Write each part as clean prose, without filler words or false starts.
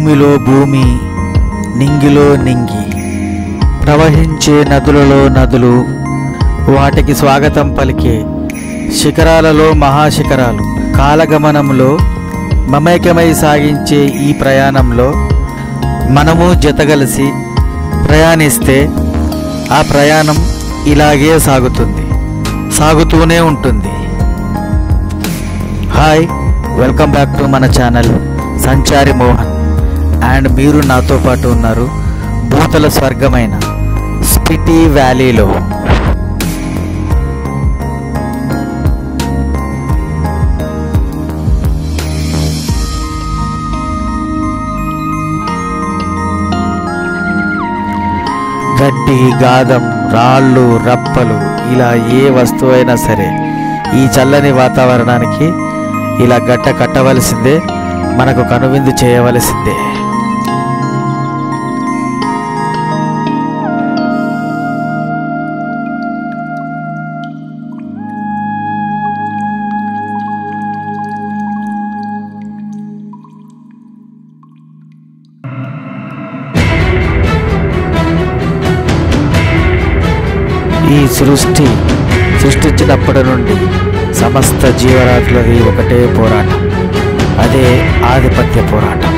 భూమిలో భూమి, నింగిలో నింగి, ప్రవహించే నదులలో నదులు, వాటికి స్వాగతం పలికే శిఖరాలలో మహాశిఖరాలు, కాలగమనంలో మమైకమై సాగించే ఈ ప్రయాణంలో మనము జతగలిసి ప్రయాణిస్తే ఆ ప్రయాణం ఇలాగే సాగుతూనే ఉంటుంది. హాయ్, వెల్కమ్ బ్యాక్ టు మన ఛానల్ సంచారి మోహన్. అండ్ మీరు నాతో పాటు ఉన్నారు భూతల స్వర్గమైన స్పిటి వ్యాలీలో. గడ్డి, గాదం, రాళ్ళు, రప్పలు, ఇలా ఏ వస్తువైనా సరే ఈ చల్లని వాతావరణానికి ఇలా గట్ట కట్టవలసిందే, మనకు కనువిందు చేయవలసిందే. ఈ సృష్టించినప్పటి నుండి సమస్త జీవరాశులది ఒకటే పోరాటం, అదే ఆధిపత్య పోరాటం.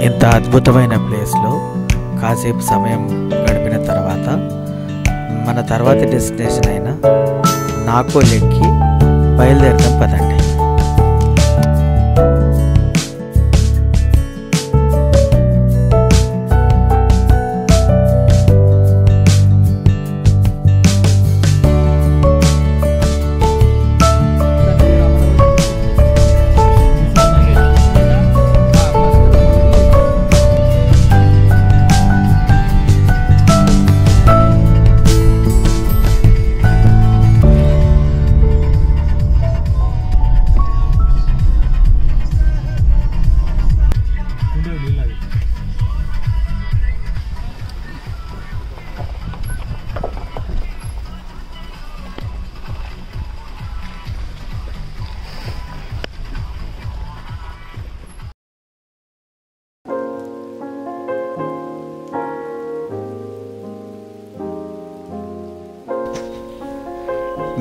ఇంత అద్భుతమైన ప్లేస్లో కాసేపు సమయం గడిపిన తర్వాత మన తర్వాతి డెస్టినేషన్ అయిన నాకో లేక్కి బయలుదేరడం పదండి.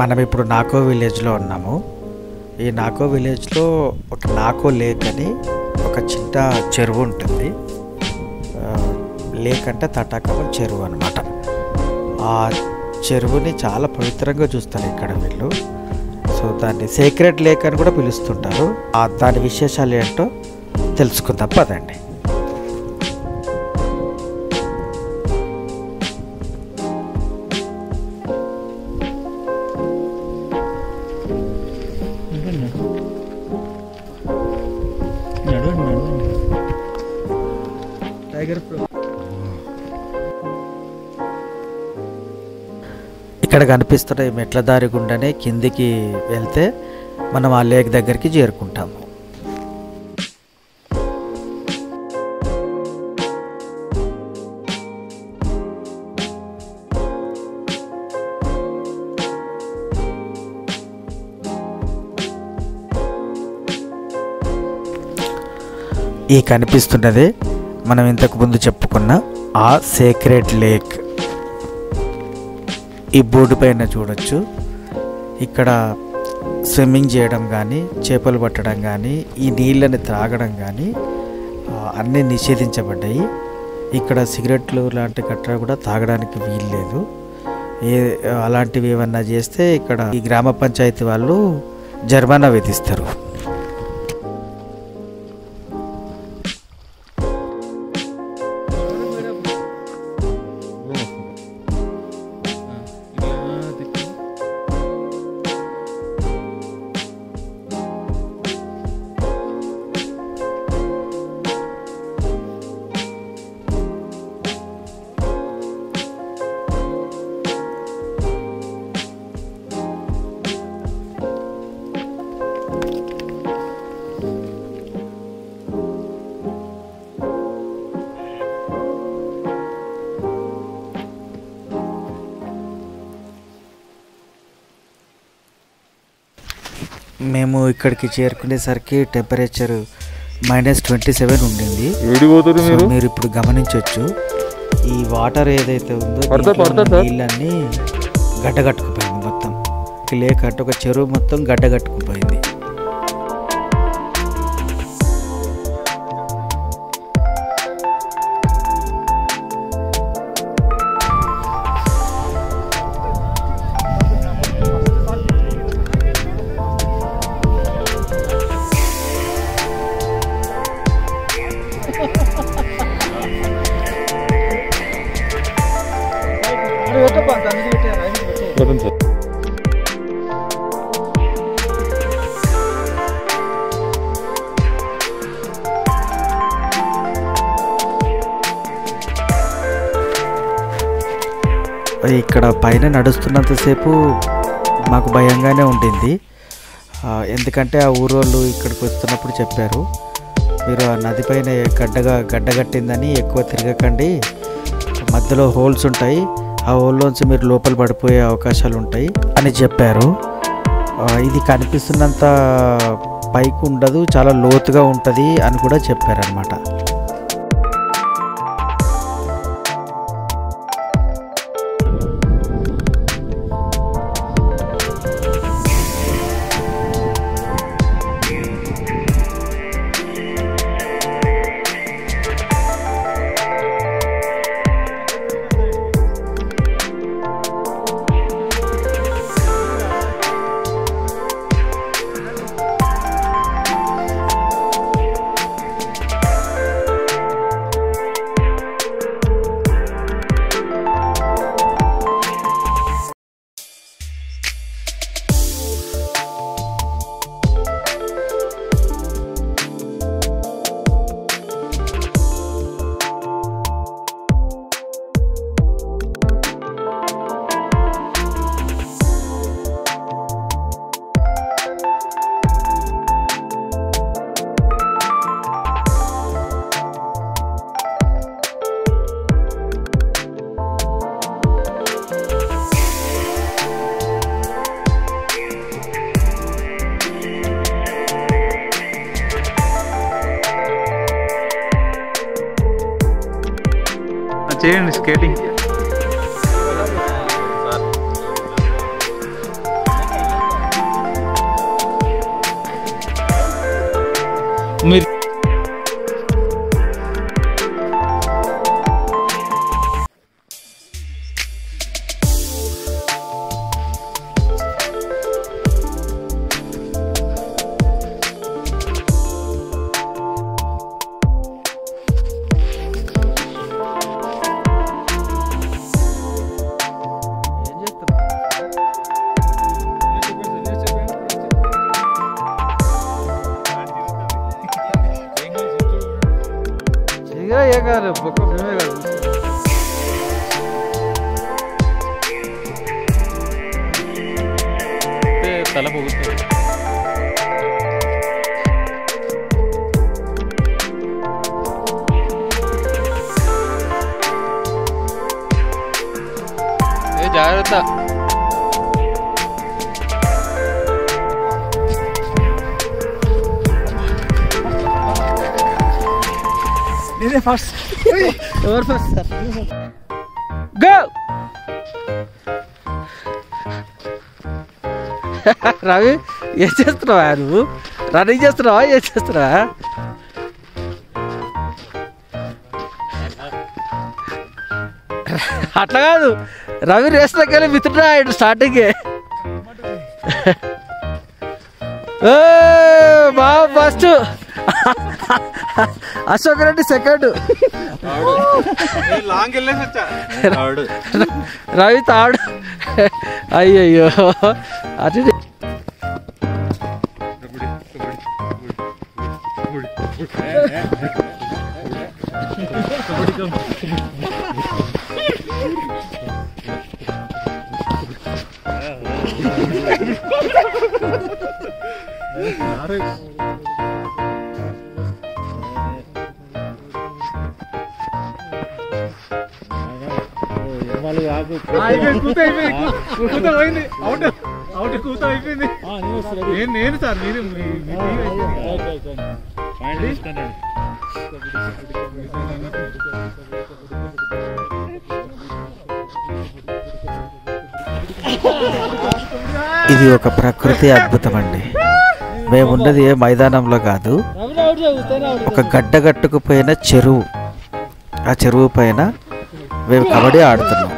మనం ఇప్పుడు నాకో విలేజ్లో ఉన్నాము. ఈ నాకో విలేజ్లో ఒక నాకో లేక్ అని ఒక చిన్న చెరువు ఉంటుంది. లేక్ అంటే తటాకం చెరువు అనమాట. ఆ చెరువుని చాలా పవిత్రంగా చూస్తారు ఇక్కడ వీళ్ళు. సో దాన్ని సీక్రెట్ లేక్ అని కూడా పిలుస్తుంటారు. దాని విశేషాలు ఏంటో తెలుసుకుందాం పదండి. ఇక్కడ కనిపిస్తున్న ఈ మెట్ల దారి గుండానే కిందికి వెళ్తే మనం ఆ లేక్ దగ్గరికి చేరుకుంటాము. ఈ కనిపిస్తున్నదే మనం ఇంతకు ముందు చెప్పుకున్న ఆ సేక్రెడ్ లేక్ ఈ బోర్డు పైన చూడొచ్చు. ఇక్కడ స్విమ్మింగ్ చేయడం కానీ, చేపలు పట్టడం కానీ, ఈ నీళ్ళని త్రాగడం కానీ అన్నీ నిషేధించబడ్డాయి. ఇక్కడ సిగరెట్లు లాంటి గట్రా కూడా తాగడానికి వీల్లేదు. అలాంటివి ఏమన్నా చేస్తే ఇక్కడ ఈ గ్రామ పంచాయతీ వాళ్ళు జరిమానా విధిస్తారు. మేము ఇక్కడికి చేరుకునేసరికి టెంపరేచర్ -27 ఉండింది. మీరు ఇప్పుడు గమనించవచ్చు, ఈ వాటర్ ఏదైతే ఉందో నీళ్ళన్నీ గడ్డగట్టుకుపోయింది. మొత్తం లేక అంటే ఒక చెరువు మొత్తం గడ్డగట్టుకుపోయింది. ఇక్కడ పైన నడుస్తున్నంతసేపు మాకు భయంగానే ఉండింది. ఎందుకంటే ఆ ఊరోళ్ళు ఇక్కడికి వస్తున్నప్పుడు చెప్పారు, మీరు ఆ నది పైన గడ్డగట్టిందని ఎక్కువ తిరగకండి, మధ్యలో హోల్స్ ఉంటాయి, ఆ హోల్లోంచి మీరు లోపల పడిపోయే అవకాశాలు ఉంటాయి అని చెప్పారు. ఇది కనిపిస్తున్నంత పైకి ఉండదు, చాలా లోతుగా ఉంటుంది అని కూడా చెప్పారనమాట. చేయండి స్కేటింగ్. మీరు తల పోగుతుంది. జాగ్రత్త. మీరే ఫస్ట్. ఎవరు ఫస్ట్ సార్? గో. రవి ఏం చేస్తున్నావా నువ్వు? రన్నింగ్ చేస్తున్నావా? ఏం చేస్తున్నావా? అట్లా కాదు, రవి రేస్లోకి వెళ్ళి మిత్రుడు అయ్యాడు స్టార్టింగే. Babu first, Ashok Reddy second, Ravi third. అయ్యయ్యో అటు నేను సార్ మీరు ఇది ఒక ప్రకృతి అద్భుతం అండి. మేమున్నది ఏ మైదానంలో కాదు, ఒక గడ్డగట్టుకుపోయిన చెరువు. ఆ చెరువు పైన మేము కబడ్డీ ఆడుతున్నాం.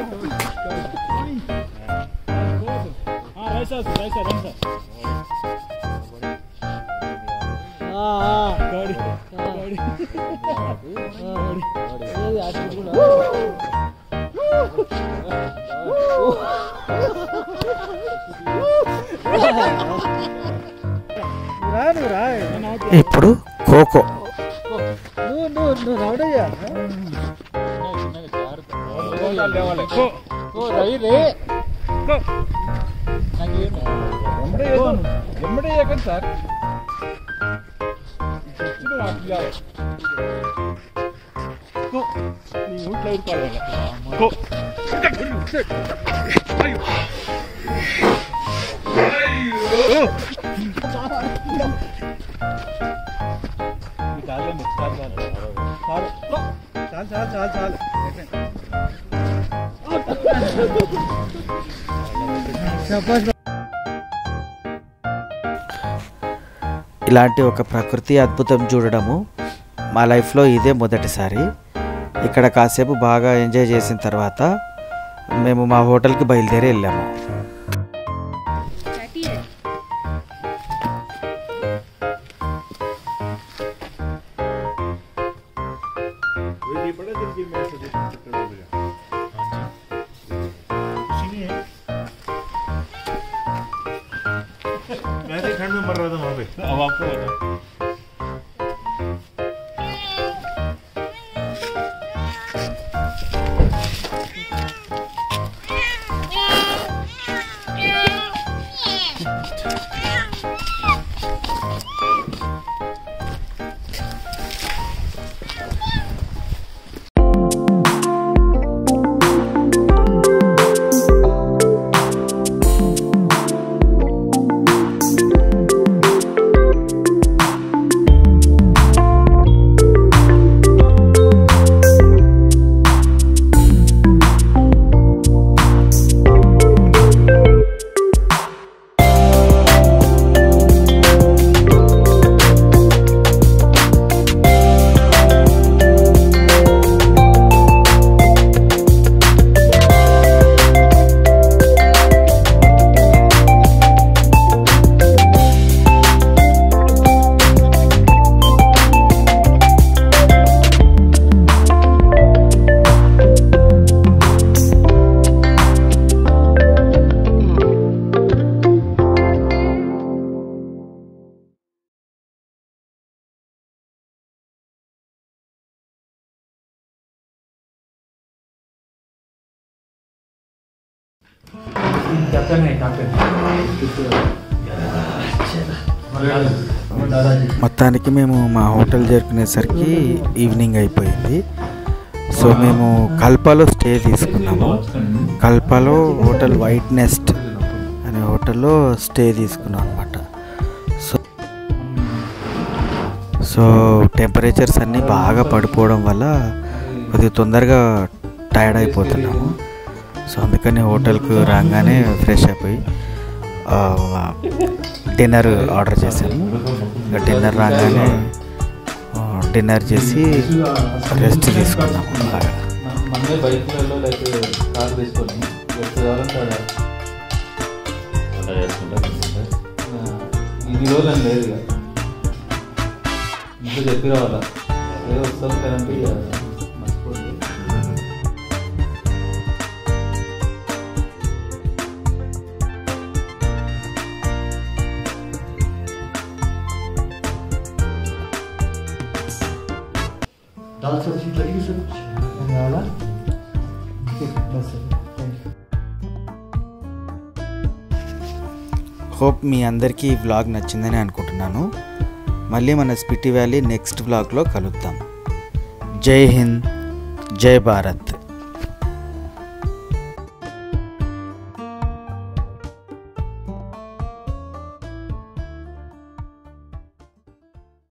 ఇప్పుడు ఖోఖో. సార్ ఇలాంటి ఒక ప్రకృతి అద్భుతం చూడడము మా లైఫ్లో ఇదే మొదటిసారి. ఇక్కడ కాసేపు బాగా ఎంజాయ్ చేసిన తర్వాత మేము మా హోటల్కి బయలుదేరి వెళ్ళాము. ठंड में मर रहा था वहाँ पे। अब आपको बता మొత్తానికి మేము మా హోటల్ చేరుకునేసరికి ఈవినింగ్ అయిపోయింది. సో మేము కల్పాలో స్టే తీసుకున్నాము. కల్పాలో హోటల్ వైట్ నెస్ట్ అనే హోటల్లో స్టే తీసుకున్నాం అనమాట. సో టెంపరేచర్స్ అన్నీ బాగా పడిపోవడం వల్ల కొద్దిగా తొందరగా టైర్డ్ అయిపోతున్నాము. సో అందుకని హోటల్కు రాగానే ఫ్రెష్ అయిపోయి డిన్నర్ ఆర్డర్ చేశాము. ఇంకా డిన్నర్ రాగానే డిన్నర్ చేసి రెస్ట్ తీసుకున్నాము బాగా. మనమే బైక్లలో లేకపోతే కార్ తీసుకొని ఇన్ని రోజులు అని లేదు ఇక ఇంట్లో చెప్పి రావాలా ఏదో వస్తాం కదంటే మర్చిపోతుంది. दाल सब्जी लगी सर वाला बस सर थैंक यू. హోప్ మీ అందరికీ ఈ వ్లాగ్ నచ్చిందని అనుకుంటున్నాను. మళ్ళీ మన స్పిటి వ్యాలీ నెక్స్ట్ వ్లాగ్లో కలుద్దాం. జై హింద్, జై భారత్.